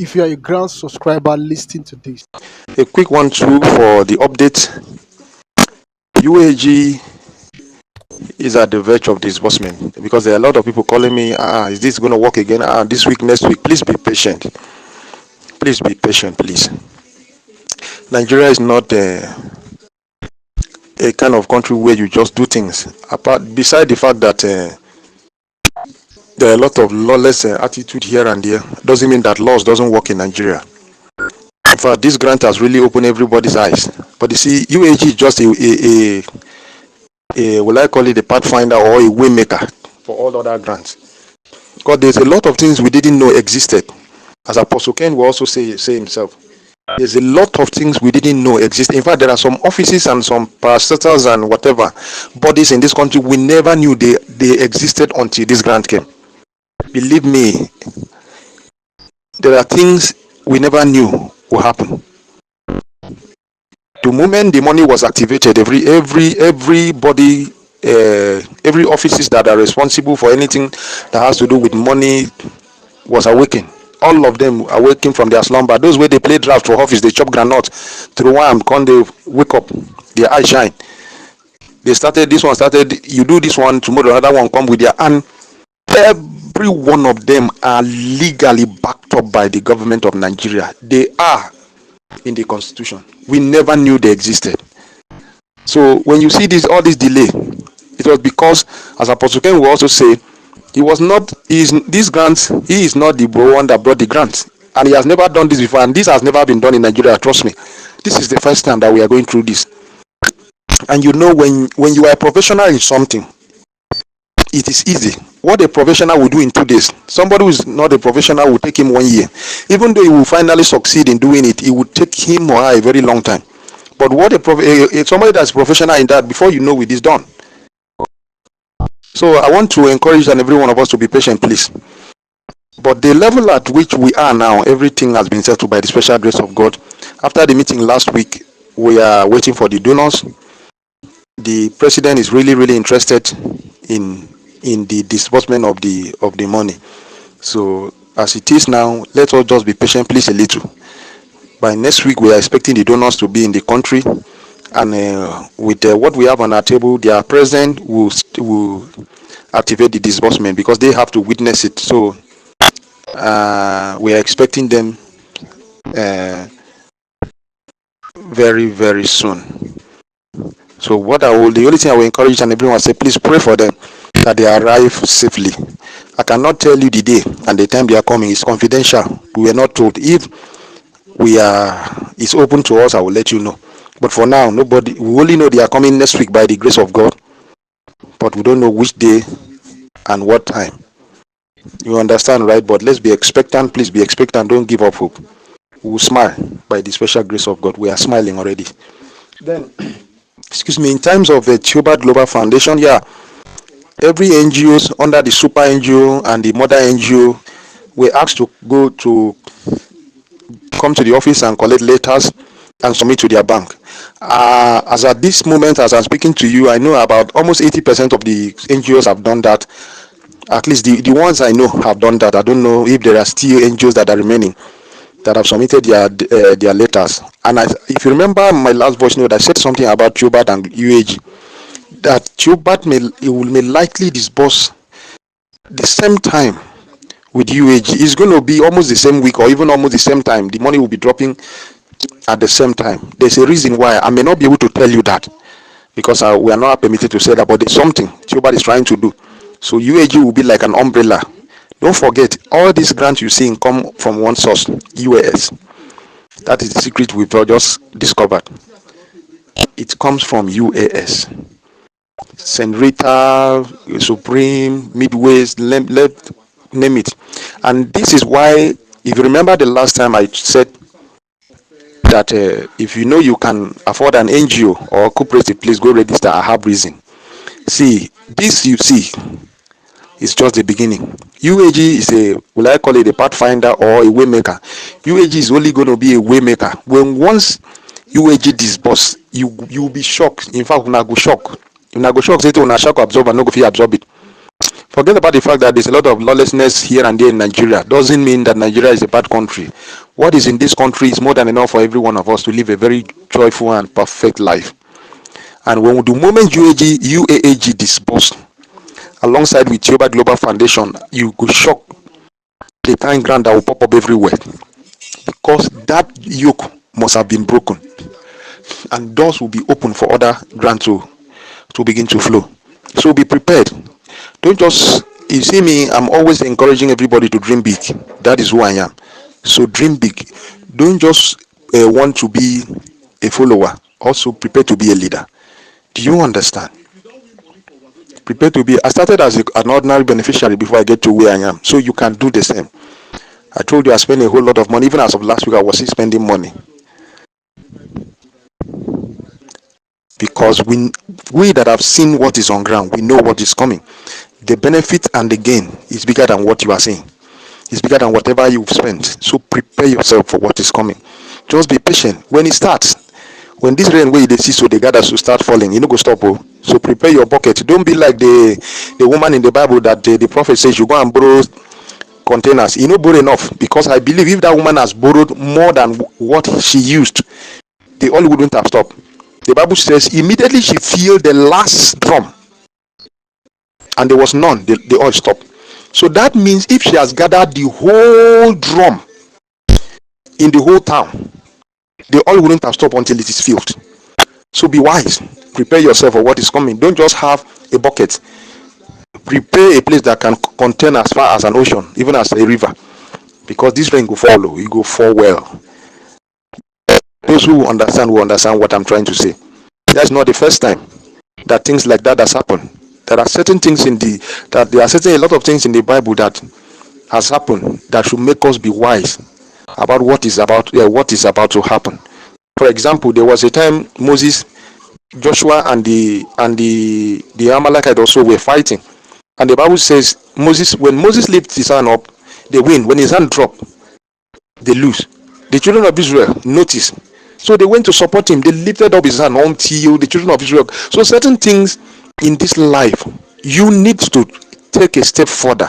if you are a ground subscriber listening to this. A quick one too for the update. UAG is at the verge of disbursement because there are a lot of people calling me, is this going to work again? This week, next week. Please be patient. Please be patient, please. Nigeria is not a kind of country where you just do things. Beside the fact that there are a lot of lawless attitude here and there, doesn't mean that laws doesn't work in Nigeria. In fact, this grant has really opened everybody's eyes. But you see, UAG is just will I call it a pathfinder or a waymaker for all other grants. Because there's a lot of things we didn't know existed. As Apostle Ken will also say himself, there's a lot of things we didn't know exist. In fact, there are some offices and some parastatals and whatever bodies in this country we never knew they existed until this grant came. Believe me, there are things we never knew would happen. The moment the money was activated, everybody, every offices that are responsible for anything that has to do with money was awakened. All of them awakened from their slumber. Those where they play draft for office, they chop granite through one, come they wake up, their eyes shine. They started, this one started, you do this one, tomorrow another one come with their, and every one of them are legally backed up by the government of Nigeria. They are in the constitution. We never knew they existed. So when you see all this delay, it was because, as Apostle Ken will also say, this grant, he is not the one that brought the grant, and he has never done this before, and this has never been done in Nigeria. Trust me, this is the first time that we are going through this. And you know, when you are a professional in something, it is easy. What a professional will do in 2 days, somebody who is not a professional will take him 1 year. Even though he will finally succeed in doing it, it will take him or her a very long time. But what somebody that's professional in that, before you know it is done. So I want to encourage and every one of us to be patient, please. But the level at which we are now, everything has been settled by the special grace of God. After the meeting last week, we are waiting for the donors. The president is really, really interested in the disbursement of the money. So as it is now, let us just be patient, please, a little. By next week, we are expecting the donors to be in the country, and with what we have on our table, their president will activate the disbursement because they have to witness it. So we are expecting them very, very soon. So the only thing I will encourage and everyone say, please pray for them that they arrive safely. I cannot tell you the day and the time they are coming. It's confidential. We are not told. If it's open to us, I will let you know. But for now, we only know they are coming next week by the grace of God. But we don't know which day and what time. You understand, right? But let's be expectant. Please be expectant. Don't give up hope. We will smile by the special grace of God. We are smiling already. Then, excuse me, in terms of the Theobarth Global Foundation, every NGOs under the Super NGO and the Mother NGO were asked to come to the office and collect letters and submit to their bank. As at this moment, as I'm speaking to you, I know about almost 80% of the NGOs have done that. At least the ones I know have done that. I don't know if there are still NGOs that are remaining that have submitted their letters. And if you remember my last voice note, I said something about Theobarth and UAG. That Theobarth may likely disburse the same time with UAG. It's going to be almost the same week or even almost the same time. The money will be dropping at the same time. There's a reason why. I may not be able to tell you that because we are not permitted to say that, but there's something Theobarth is trying to do. So UAG will be like an umbrella. Don't forget, all these grants you see come from one source, UAS. That is the secret we've just discovered. It comes from UAS. St. Rita, Supreme, Midways, name it. And this is why, if you remember the last time I said that if you know you can afford an NGO or cooperative, please go register. I have reason. See, this you see is just the beginning. UAG is will I call it a pathfinder or a waymaker? UAG is only going to be a waymaker. Once UAG disburse, you will be shocked. In fact, una go shock. Una go shock. Say to una shock absorb and no go fit absorb it. Forget about the fact that there's a lot of lawlessness here and there in Nigeria. Doesn't mean that Nigeria is a bad country. What is in this country is more than enough for every one of us to live a very joyful and perfect life. And when the moment UAAG disbursed alongside with Theobarth Global Foundation, you could shock the kind ground that will pop up everywhere, because that yoke must have been broken and doors will be open for other grants to begin to flow. So be prepared. Don't just, you see me, I'm always encouraging everybody to dream big. That is who I am. So dream big. Don't just want to be a follower, also prepare to be a leader. Do you understand? Prepare to be. I started as an ordinary beneficiary before I get to where I am, so you can do the same. I told you I spent a whole lot of money. Even as of last week, I was still spending money, because we that have seen what is on ground, we know what is coming. The benefit and the gain is bigger than what you are seeing. It's bigger than whatever you've spent. So prepare yourself for what is coming. Just be patient. When it starts, when this rain wey you dey see, so the gather to start falling, you no go stop. Oh, so prepare your bucket. Don't be like the woman in the Bible that the prophet says you go and borrow containers. You no borrow enough, because I believe if that woman has borrowed more than what she used, the oil wouldn't have stopped. The Bible says immediately she filled the last drum and there was none, the oil stopped. So that means if she has gathered the whole drum in the whole town, the oil wouldn't have stopped until it is filled. So be wise. Prepare yourself for what is coming. Don't just have a bucket. Prepare a place that can contain as far as an ocean, even as a river, because this rain go follow. You go fall well. Those who understand will understand what I'm trying to say. That's not the first time that things like that has happened. There are certain things a lot of things in the Bible that has happened that should make us be wise about what is about to happen. For example, there was a time Moses, Joshua, and the Amalekite also were fighting, and the Bible says when Moses lifts his hand up, they win. When his hand dropped, they lose. The children of Israel noticed, so they went to support him. They lifted up his hand until the children of Israel. So certain things in this life, you need to take a step further.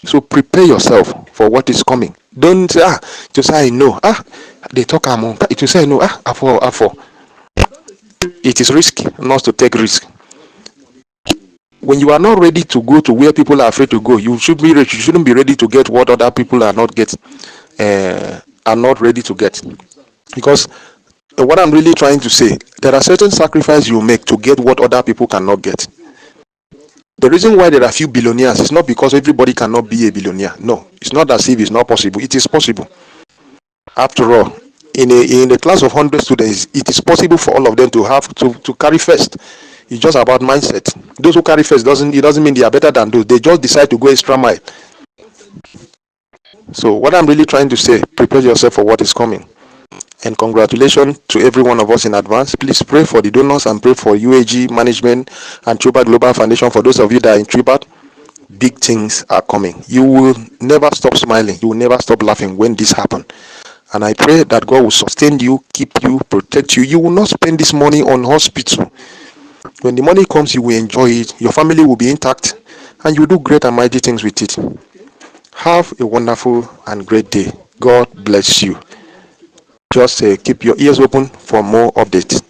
So prepare yourself for what is coming. Don't say, to say I know. They talk among. It will say no. For. It is risky not to take risk. When you are not ready to go to where people are afraid to go, you shouldn't be ready to get what other people are not ready to get. Because what I'm really trying to say, there are certain sacrifices you make to get what other people cannot get. The reason why there are few billionaires is not because everybody cannot be a billionaire. No, it's not as if it's not possible. It is possible. After all, in a class of 100 students, it is possible for all of them to have to carry first. It's just about mindset. Those who carry first doesn't mean they are better than those. They just decide to go extra mile. So what I'm really trying to say, prepare yourself for what is coming. And congratulations to every one of us in advance. Please pray for the donors and pray for UAG management and Theobarth Global Foundation. For those of you that are in Theobarth, big things are coming. You will never stop smiling. You will never stop laughing when this happens. And I pray that God will sustain you, keep you, protect you. You will not spend this money on hospital. When the money comes, you will enjoy it. Your family will be intact, and you will do great and mighty things with it. Have a wonderful and great day. God bless you. Just keep your ears open for more updates.